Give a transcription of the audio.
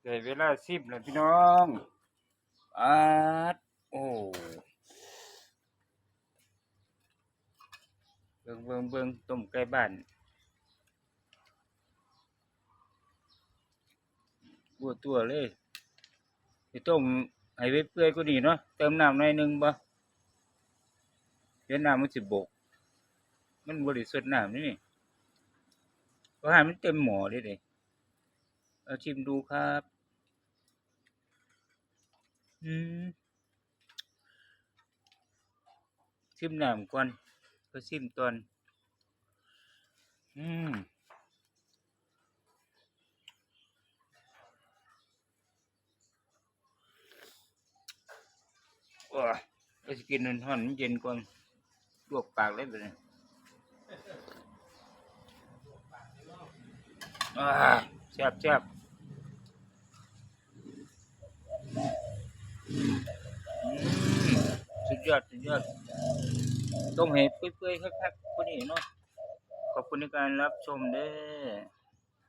ได้เวลาซิมแล้วพี่น้องอาดโอ้เบิ่งต้มไก่บ้านบัวตัวเลยสิต้มให้เปื่อยๆกว่านี้เนาะเติมน้ำหน่อยหนึงบ่เดี๋ยวน้ำมันสิบกมันบ่ได้สดน้ำนี่เพราะให้มันเต็มหม้อเลยเด้เอาชิมดูครับอืมชิมน้ำก่อนก็ชิมตอนอืมโอ้ยก็สิกินร้อนๆมันเย็นก่อนลวกปากเลยบัดนี้อ่าแซ่บๆสุดยอดต้มเห็ดเปื่อยๆคักๆพวกนี้เนาะขอบคุณในการรับชมเด้อ